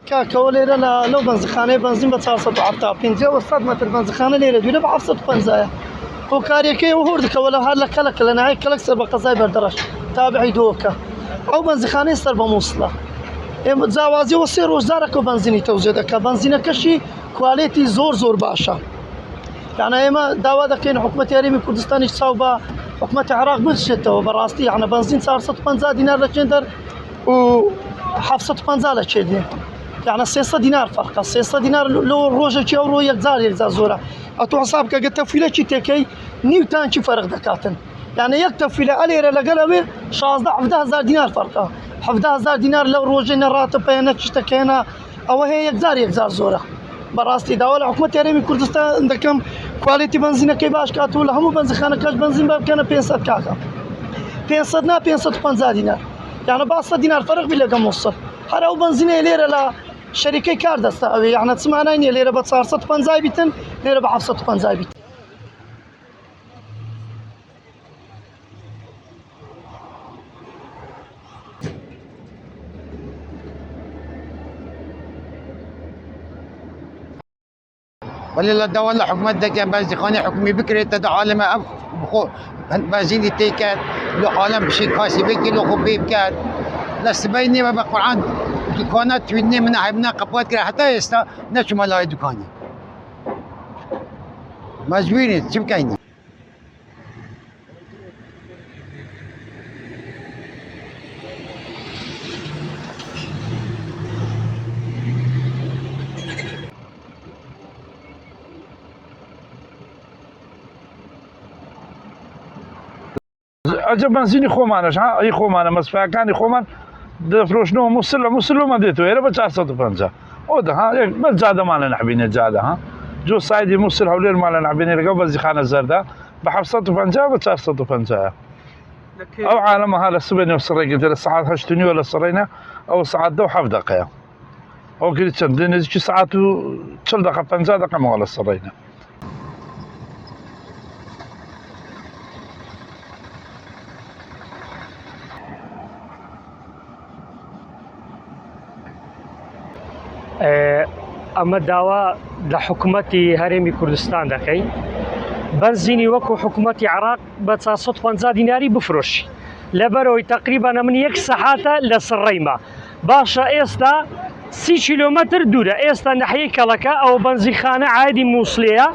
کاکەوە لێرە لەو بەنزخانەی بنزین بە 450 وەستاد مەتر بەنزخانە لێرە دوورە بە 750 هۆکاریەکەی ئەو هەور دکەوە لە هەر لە کەلک لە نهایی کەلک سەر بە قەزای بەردەڕەش تابعی دۆکە ئەو بەنزخانەی سەر بە مووسڵە ئێمە جیاوازیەوە 3 ڕۆژدارەکە بنزینی تەوزێ دەکە بنزینەکەشی کوالێتی زۆر باشە یعنی ئێمە داوا دەکەین حکومەتی هەرێمی کوردستانیش چاو بە حکومەتی عێراق بچێتەوە بەڕاستی یعنی بنزین 450 دینار لە چێن دەر و 750 لە چێ دێ یعنی 300 دینار فەرقە 300 دینار لەو ڕۆژێکی ئەو ڕۆ یەکجار زۆرە ئەتۆ حساب کە گە تەفیلەکی تێکەی نیو تانکی فەرق دەکاتن یعنی یەک تەفیلە ئەلێرە لەگەڵ ئەوێ 16-17 دینار فەرقە 17 دینار لەو ڕۆژێ نەڕاتە پەیەنە چشتەکەیەنە ئەوە هەیە یەکجار زۆرە بەڕاستی داوا لە حکومەتی هەرێمی کوردستان دەکەم کوالێتی بنزینەکەی باش کاتەوە لە هەموو بنزخانەکەش بنزین بە بکەنە 500 کاکە 500 نا 550 دینار یعنی 100 دینار فەرق بی لەگەڵ مووسڵ هەر ئەو بنزینەیە لێرە لە شەریکەی کار دەستا ئەوێ یعنی چ مانای نییە لێرە بە 450 بیتن لێرە بە 750 بیتن ولله دولة حكومة دكان بنزخانة حكومي بكرة تدع عالم بخو بنزيني تيكات لو عالم بشي كاسي بكي لو خبي بكات لسبيني ما بقران دكانات تويني من عيبنا قبوات كده حتى يستا نشو ملاي دكاني مجبورين شو بكايني ئەجە بنزینی خۆمانەش ها ئەی خۆمانە مەسفەکانی خۆمان دەفرۆشنەوە مووسڵمان دێتەوە ئێرە بە 450 ئەو دەها بە جادەمان لە نەحبینێت جادە ها جۆ سایدی مووسڵ هەولێرمان لە نەحبینێ لەگەڵ بەنزیخانە زەردە بە 750 بە 450 ئەو عالەمەها لە سبێنێ سڕێگەتە لە سەعات 8 لە سڕێنە ئەو سەعات 7 دقەیە ئەو کردی چەند نزیکی سەعات و 40 دقە 50 دقەمەوە لە سڕێنە ئەمە داوا لە حکوومەتی هەرێمی کوردستان دەکەین بنزینی وەکو حکوومەتی عێراق بە 450 دیناری بفرۆشی لەبەرەوەی تقریبان من 1 سەعاتە لە سڕەیمە باشە ئێستا 30 کیلۆمەتر دوورە ئێستا نەحیەی کەڵەکە ئەو بنزیخانە عادی مووسڵەیە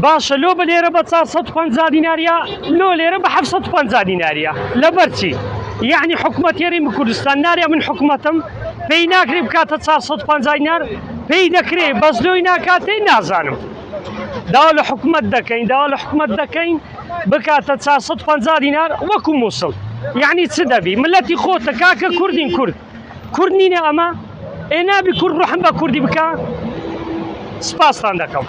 باشە لۆ بە لێرە بە 450 دیناریە لۆ لێرە بە 750 دیناریە لەبەرچی یعنی حکوومەتی هەرێمی کوردستان نارێ من حکوومەتم پێی ناکرێ بکاتە 450 دینار پێی دەکرێ بەزلۆی ناکاتەی نازانم داوا لە حکوومەت دەکەین بکاتە 450 دینار وەکو مووسڵ یعنی چ دەبی ملەتی خۆتە کاکە کوردین کورد نینە ئەمە ئێ نابی کورد ڕحم بە کوردی بکە سپاستان دەکەم